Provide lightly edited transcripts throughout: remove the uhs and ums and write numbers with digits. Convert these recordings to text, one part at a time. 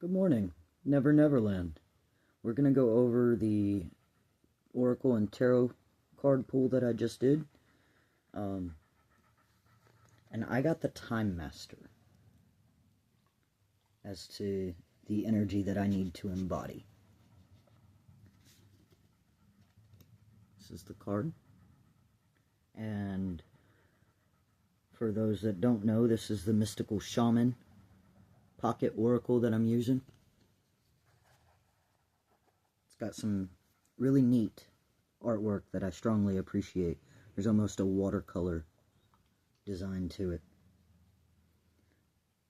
Good morning, Never Neverland. We're going to go over the Oracle and Tarot card pool that I just did. And I got the Time Master as to the energy that I need to embody. This is the card. And for those that don't know, this is the Mystical Shaman Pocket Oracle that I'm using. It's got some really neat artwork that I strongly appreciate. There's almost a watercolor design to it.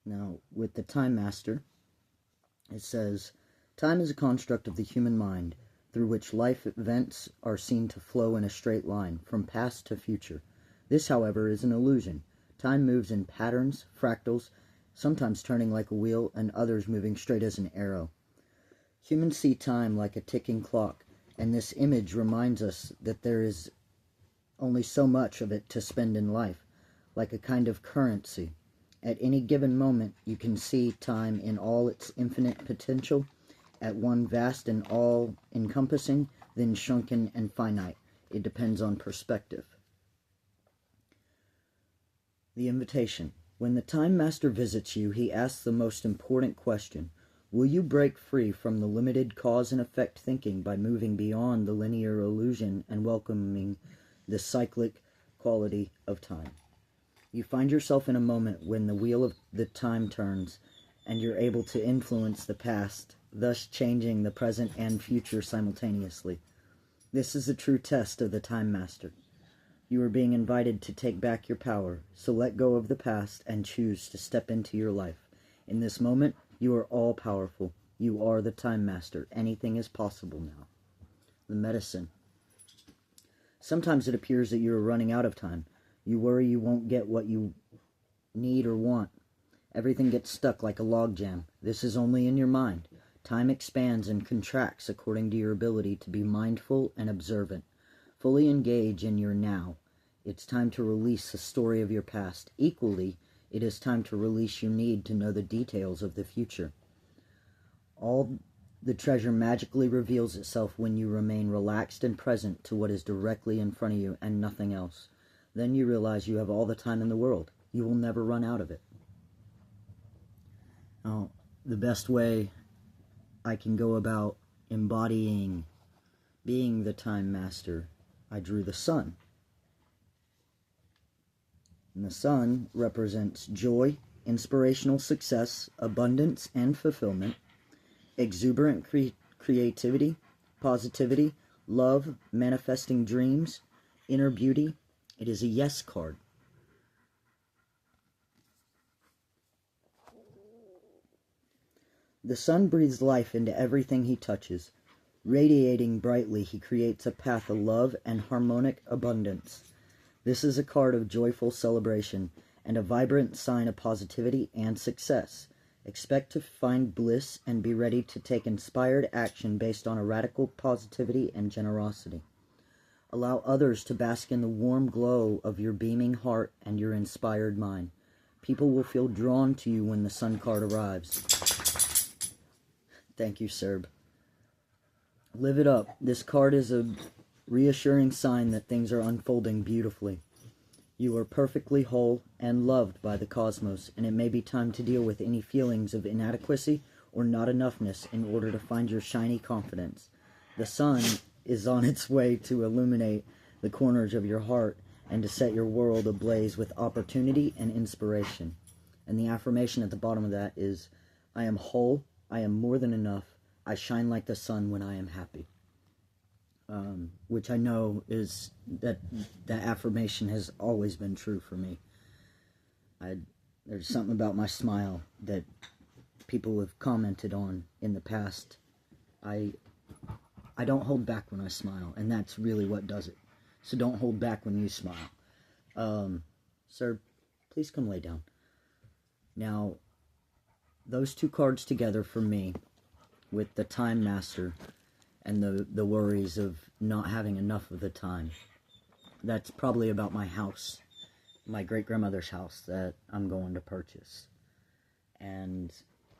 Now, with the Time Master, it says, time is a construct of the human mind through which life events are seen to flow in a straight line, from past to future. This, however, is an illusion. Time moves in patterns, fractals, sometimes turning like a wheel, and others moving straight as an arrow. Humans see time like a ticking clock, and this image reminds us that there is only so much of it to spend in life, like a kind of currency. At any given moment, you can see time in all its infinite potential, at one vast and all-encompassing, then shrunken and finite. It depends on perspective. The invitation. When the Time Master visits you, he asks the most important question. Will you break free from the limited cause and effect thinking by moving beyond the linear illusion and welcoming the cyclic quality of time? You find yourself in a moment when the wheel of the time turns and you're able to influence the past, thus changing the present and future simultaneously. This is a true test of the Time Master. You are being invited to take back your power, so let go of the past and choose to step into your life. In this moment, you are all powerful. You are the Time Master. Anything is possible now. The medicine. Sometimes it appears that you are running out of time. You worry you won't get what you need or want. Everything gets stuck like a logjam. This is only in your mind. Time expands and contracts according to your ability to be mindful and observant. Fully engage in your now. It's time to release the story of your past. Equally, it is time to release your need to know the details of the future. All the treasure magically reveals itself when you remain relaxed and present to what is directly in front of you and nothing else. Then you realize you have all the time in the world. You will never run out of it. Now, the best way I can go about embodying being the Time Master, I drew the sun. And the sun represents joy, inspirational success, abundance and fulfillment, exuberant creativity, positivity, love, manifesting dreams, inner beauty. It is a yes card. The sun breathes life into everything he touches. Radiating brightly, he creates a path of love and harmonic abundance. This is a card of joyful celebration and a vibrant sign of positivity and success. Expect to find bliss and be ready to take inspired action based on a radical positivity and generosity. Allow others to bask in the warm glow of your beaming heart and your inspired mind. People will feel drawn to you when the sun card arrives. Thank you, Serb. Live it up. This card is a reassuring sign that things are unfolding beautifully. You are perfectly whole and loved by the cosmos, and it may be time to deal with any feelings of inadequacy or not enoughness in order to find your shiny confidence. The sun is on its way to illuminate the corners of your heart and to set your world ablaze with opportunity and inspiration. And the affirmation at the bottom of that is, I am whole, I am more than enough, I shine like the sun when I am happy. Which I know is that affirmation has always been true for me. There's something about my smile that people have commented on in the past. I don't hold back when I smile, and that's really what does it. So don't hold back when you smile. Sir, please come lay down. Now, those two cards together for me, with the Time Master and the worries of not having enough of the time. That's probably about my house, my great-grandmother's house that I'm going to purchase. And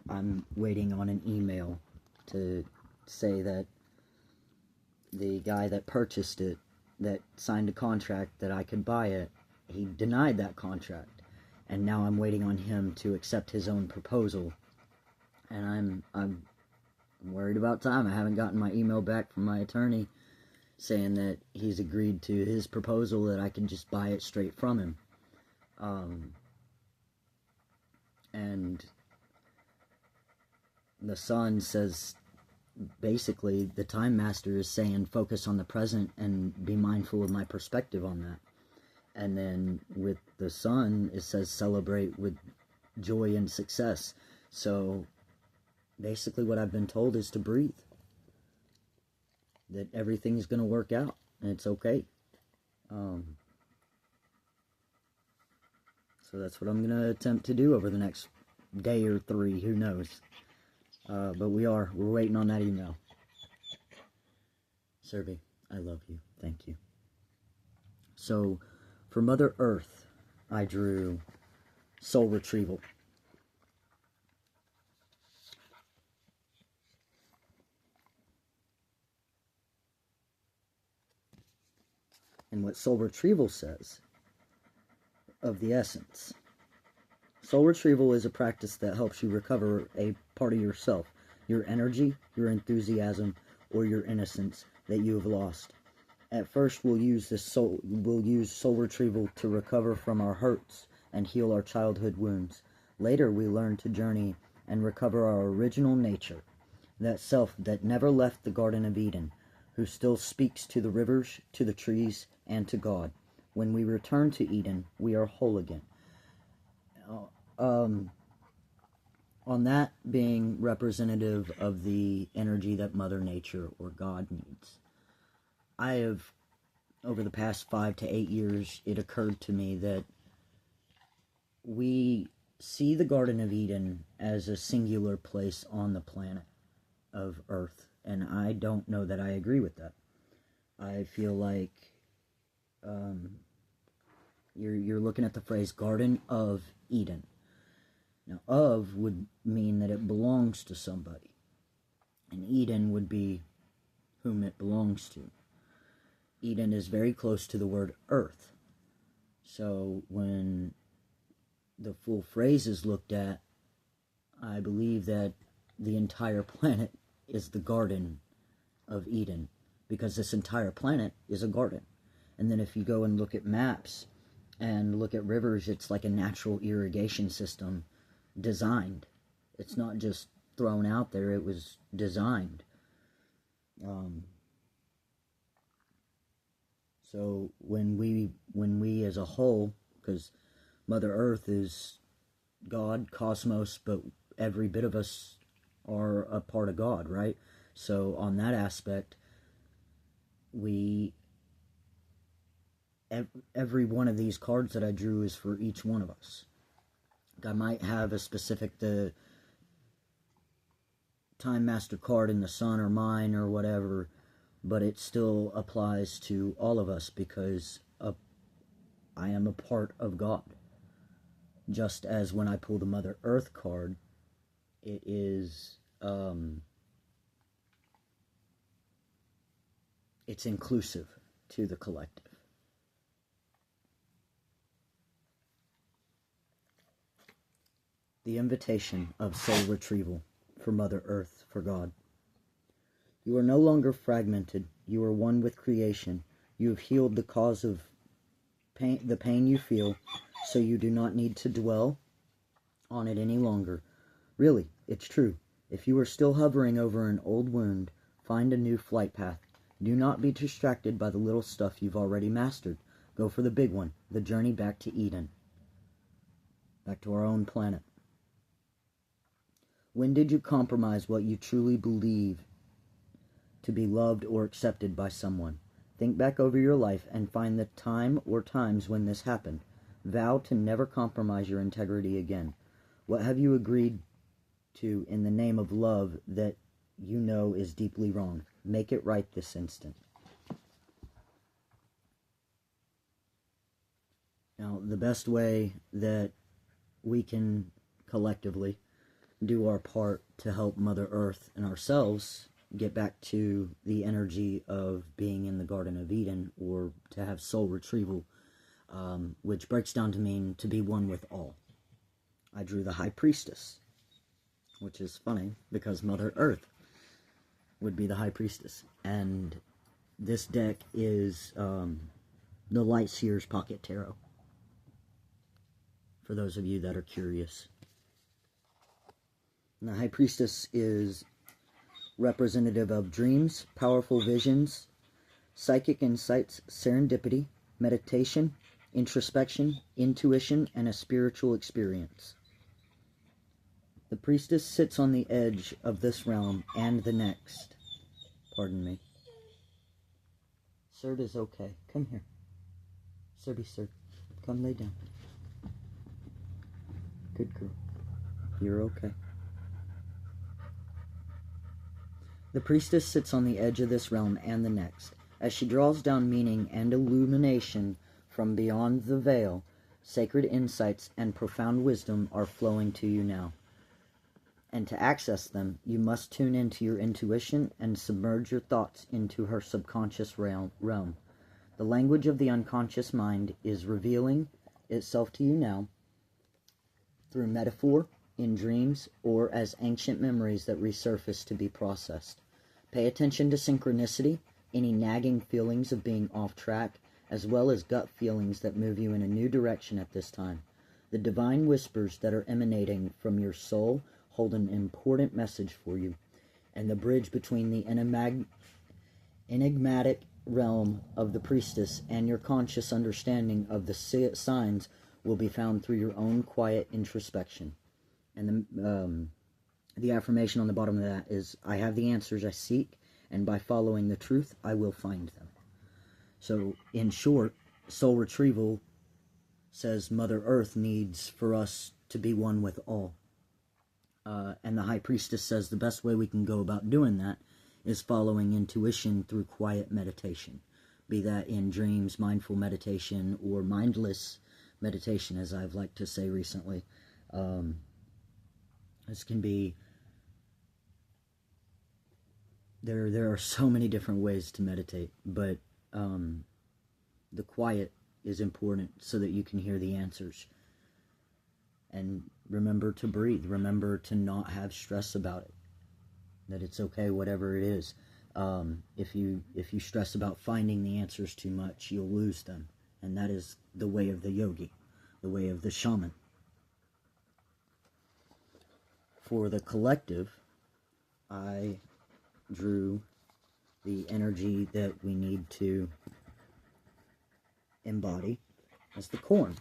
I'm waiting on an email to say that the guy that purchased it, that signed a contract that I could buy it, he denied that contract. And now I'm waiting on him to accept his own proposal. And I'm worried about time. I haven't gotten my email back from my attorney saying that he's agreed to his proposal, that I can just buy it straight from him. And the Son says, basically, the Time Master is saying, focus on the present and be mindful of my perspective on that. And then with the Son, it says, celebrate with joy and success. So basically what I've been told is to breathe. That everything's going to work out, and it's okay. So that's what I'm going to attempt to do over the next day or 3, who knows. But we're waiting on that email. Serby, I love you. Thank you. So, for Mother Earth, I drew Soul Retrieval. And what Soul Retrieval says of the essence. Soul Retrieval is a practice that helps you recover a part of yourself, your energy, your enthusiasm, or your innocence that you have lost. At first, we'll use Soul Retrieval to recover from our hurts and heal our childhood wounds. Later, we learn to journey and recover our original nature, that self that never left the Garden of Eden, who still speaks to the rivers, to the trees, and to God. When we return to Eden, we are whole again. On that being representative of the energy that Mother Nature or God needs, I have, over the past 5 to 8 years, it occurred to me that we see the Garden of Eden as a singular place on the planet of Earth, and I don't know that I agree with that. I feel like you're looking at the phrase Garden of Eden. Now, of would mean that it belongs to somebody, and Eden would be whom it belongs to. Eden is very close to the word earth. So when the full phrase is looked at, I believe that the entire planet is the Garden of Eden, because this entire planet is a garden. And then if you go and look at maps and look at rivers, it's like a natural irrigation system designed. It's not just thrown out there, it was designed. So when we as a whole, because Mother Earth is God, cosmos, but every bit of us are a part of God, right? So on that aspect, every one of these cards that I drew is for each one of us. I might have a specific, the Time Master card in the Sun or mine or whatever, but it still applies to all of us, because I am a part of God. Just as when I pull the Mother Earth card, it is it's inclusive to the collective. The invitation of soul retrieval for Mother Earth, for God. You are no longer fragmented. You are one with creation. You have healed the cause of pain, the pain you feel, so you do not need to dwell on it any longer. Really, it's true. If you are still hovering over an old wound, find a new flight path. Do not be distracted by the little stuff you've already mastered. Go for the big one, the journey back to Eden. Back to our own planet. When did you compromise what you truly believe to be loved or accepted by someone? Think back over your life and find the time or times when this happened. Vow to never compromise your integrity again. What have you agreed to in the name of love that you know is deeply wrong? Make it right this instant. Now, the best way that we can collectively do our part to help Mother Earth and ourselves get back to the energy of being in the Garden of Eden, or to have soul retrieval, which breaks down to mean to be one with all. I drew the High Priestess, which is funny because Mother Earth would be the High Priestess. And this deck is the Light Seer's Pocket Tarot, for those of you that are curious. And the High Priestess is representative of dreams, powerful visions, psychic insights, serendipity, meditation, introspection, intuition, and a spiritual experience. The priestess sits on the edge of this realm and the next. Pardon me. Sir is okay. Come here. Sir. Come lay down. Good girl. You're okay. The priestess sits on the edge of this realm and the next. As she draws down meaning and illumination from beyond the veil, sacred insights and profound wisdom are flowing to you now. And to access them, you must tune into your intuition and submerge your thoughts into her subconscious realm. The language of the unconscious mind is revealing itself to you now through metaphor, in dreams, or as ancient memories that resurface to be processed. Pay attention to synchronicity, any nagging feelings of being off track, as well as gut feelings that move you in a new direction at this time. The divine whispers that are emanating from your soul hold an important message for you, and the bridge between the enigmatic realm of the priestess and your conscious understanding of the signs will be found through your own quiet introspection. And the affirmation on the bottom of that is, I have the answers I seek, and by following the truth, I will find them. So, in short, soul retrieval says Mother Earth needs for us to be one with all. And the High Priestess says the best way we can go about doing that is following intuition through quiet meditation. Be that in dreams, mindful meditation, or mindless meditation, as I've liked to say recently. This can be... There are so many different ways to meditate, but the quiet is important so that you can hear the answers. And remember to breathe. Remember to not have stress about it. That it's okay, whatever it is. If you stress about finding the answers too much, you'll lose them. And that is the way of the yogi, the way of the shaman. For the collective, I drew the energy that we need to embody as the corn.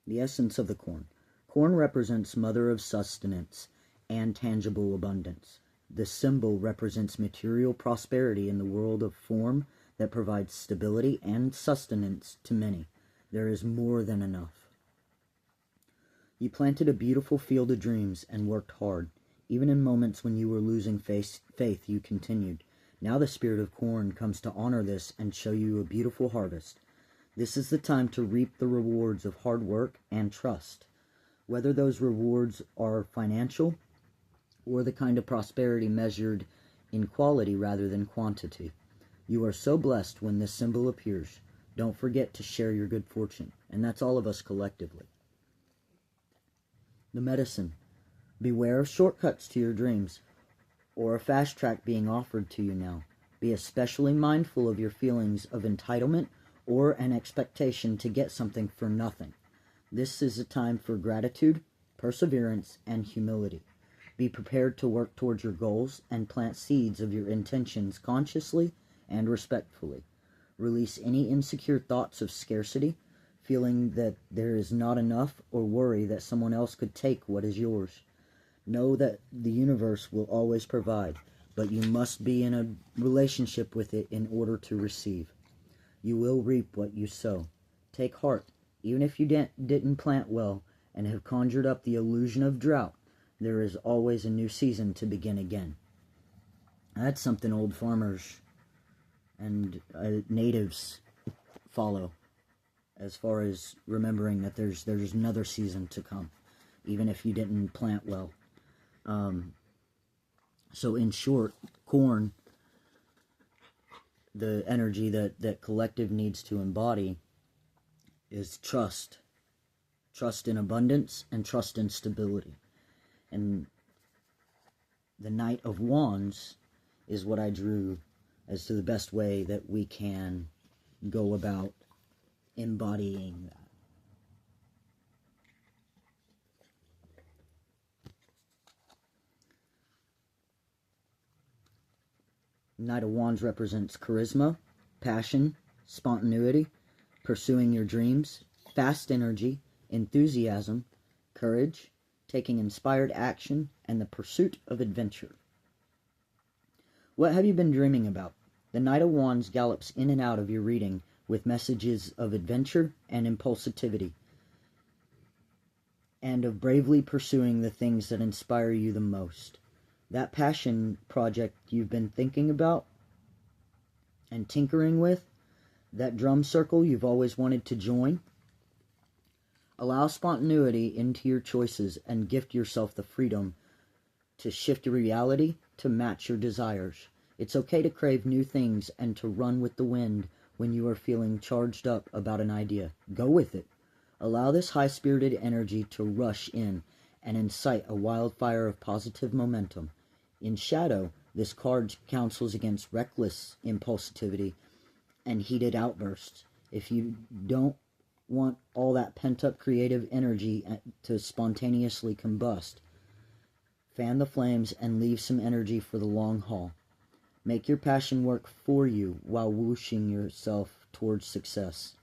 The essence of the corn. Corn represents mother of sustenance and tangible abundance. The symbol represents material prosperity in the world of form that provides stability and sustenance to many. There is more than enough. You planted a beautiful field of dreams and worked hard. Even in moments when you were losing faith, you continued. Now the spirit of corn comes to honor this and show you a beautiful harvest. This is the time to reap the rewards of hard work and trust. Whether those rewards are financial or the kind of prosperity measured in quality rather than quantity. You are so blessed when this symbol appears. Don't forget to share your good fortune, and that's all of us collectively. The medicine. Beware of shortcuts to your dreams, or a fast track being offered to you now. Be especially mindful of your feelings of entitlement or an expectation to get something for nothing. This is a time for gratitude, perseverance, and humility. Be prepared to work towards your goals and plant seeds of your intentions consciously and respectfully. Release any insecure thoughts of scarcity, feeling that there is not enough, or worry that someone else could take what is yours. Know that the universe will always provide, but you must be in a relationship with it in order to receive. You will reap what you sow. Take heart. Even if you didn't plant well and have conjured up the illusion of drought, there is always a new season to begin again. That's something old farmers and natives follow. as far as remembering that there's another season to come, even if you didn't plant well. So in short, corn, the energy that collective needs to embody is trust. Trust in abundance and trust in stability. And the Knight of Wands is what I drew as to the best way that we can go about embodying that. Knight of Wands represents charisma, passion, spontaneity, pursuing your dreams, fast energy, enthusiasm, courage, taking inspired action, and the pursuit of adventure. What have you been dreaming about? The Knight of Wands gallops in and out of your reading with messages of adventure and impulsivity, and of bravely pursuing the things that inspire you the most. That passion project you've been thinking about and tinkering with, that drum circle you've always wanted to join. Allow spontaneity into your choices and gift yourself the freedom to shift your reality to match your desires. It's okay to crave new things and to run with the wind when you are feeling charged up about an idea. Go with it. Allow this high-spirited energy to rush in and incite a wildfire of positive momentum. In shadow, this card counsels against reckless impulsivity and heated outbursts. If you don't want all that pent-up creative energy to spontaneously combust, fan the flames and leave some energy for the long haul. Make your passion work for you while whooshing yourself towards success.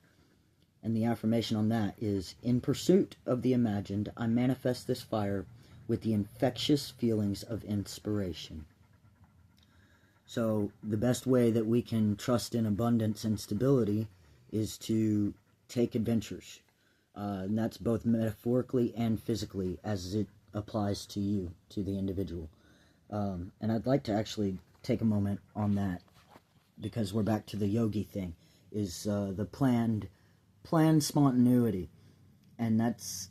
And the affirmation on that is, in pursuit of the imagined, I manifest this fire with the infectious feelings of inspiration. So the best way that we can trust in abundance and stability is to take adventures. And that's both metaphorically and physically as it applies to you, to the individual. And I'd like to actually take a moment on that, because we're back to the yogi thing, is the planned spontaneity. And it's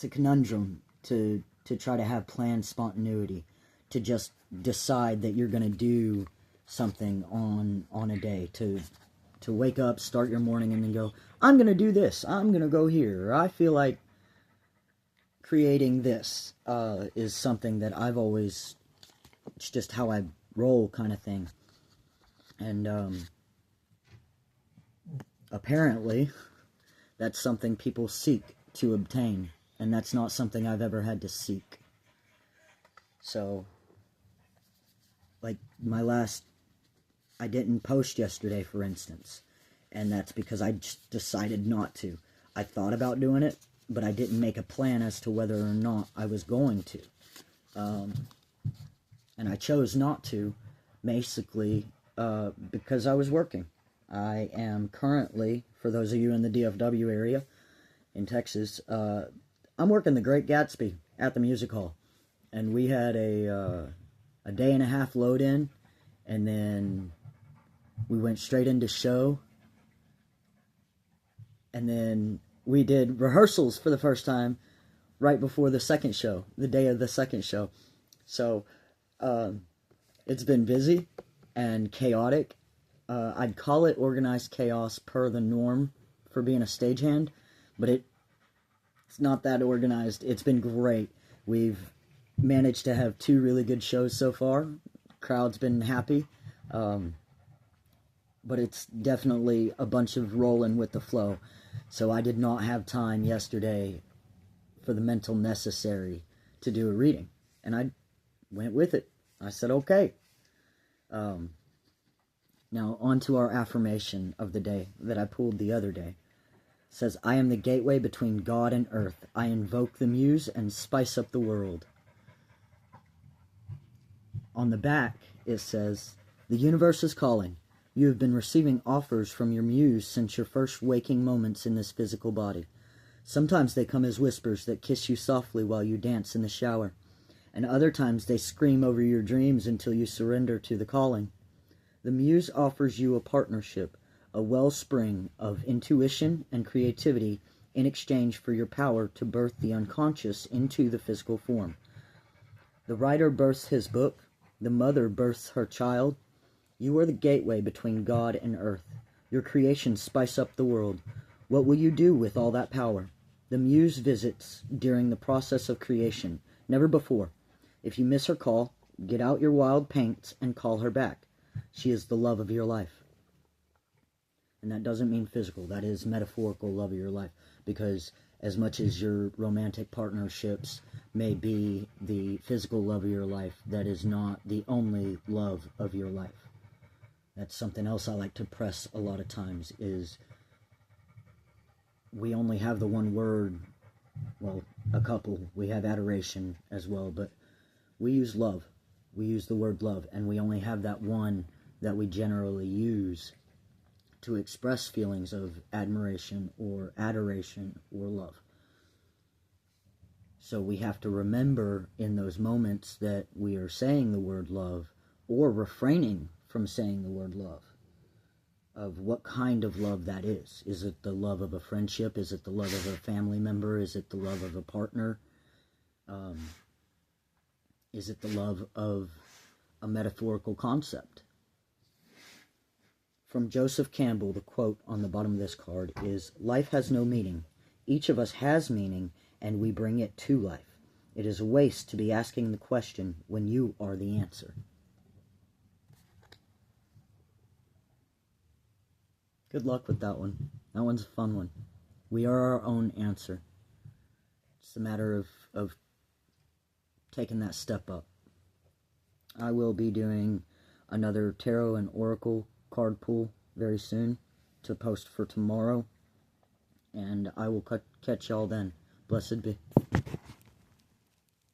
a conundrum to try to have planned spontaneity, to just decide that you're going to do something on a day, to wake up, start your morning, and then go, I'm going to do this, I'm going to go here, or I feel like creating this, is something that I've always, it's just how I roll kind of thing. And apparently that's something people seek to obtain, and that's not something I've ever had to seek. So, like I didn't post yesterday, for instance, and that's because I just decided not to. I thought about doing it, but I didn't make a plan as to whether or not I was going to. And I chose not to, basically, because I was working. I am currently, for those of you in the DFW area, in Texas, I'm working The Great Gatsby at the music hall. And we had a day and a half load in, and then we went straight into show, and then we did rehearsals for the first time right before the second show, the day of the second show. So it's been busy and chaotic. I'd call it organized chaos per the norm for being a stagehand, but it's not that organized. It's been great. We've managed to have 2 really good shows so far. Crowd's been happy. But it's definitely a bunch of rolling with the flow. So I did not have time yesterday for the mental necessary to do a reading. And I went with it. I said, okay. Now, on to our affirmation of the day that I pulled the other day. It says, I am the gateway between God and earth. I invoke the muse and spice up the world. On the back, it says, the universe is calling. You have been receiving offers from your muse since your first waking moments in this physical body. Sometimes they come as whispers that kiss you softly while you dance in the shower, and other times they scream over your dreams until you surrender to the calling. The muse offers you a partnership, a wellspring of intuition and creativity in exchange for your power to birth the unconscious into the physical form. The writer births his book, the mother births her child. You are the gateway between God and earth. Your creations spice up the world. What will you do with all that power? The muse visits during the process of creation, never before. If you miss her call, get out your wild paints and call her back. She is the love of your life. And that doesn't mean physical. That is metaphorical love of your life. Because as much as your romantic partnerships may be the physical love of your life, that is not the only love of your life. That's something else I like to press a lot of times, is we only have the one word, well, a couple. We have adoration as well, but we use love. We use the word love, and we only have that one that we generally use to express feelings of admiration or adoration or love. So we have to remember in those moments that we are saying the word love, or refraining from saying the word love, of what kind of love that is. Is it the love of a friendship? Is it the love of a family member? Is it the love of a partner? Is it the love of a metaphorical concept? From Joseph Campbell, the quote on the bottom of this card is, "Life has no meaning. Each of us has meaning, and we bring it to life. It is a waste to be asking the question when you are the answer." Good luck with that one. That one's a fun one. We are our own answer. It's a matter of taking that step up. I will be doing another tarot and oracle card pull very soon to post for tomorrow, and I will catch y'all then. Blessed be.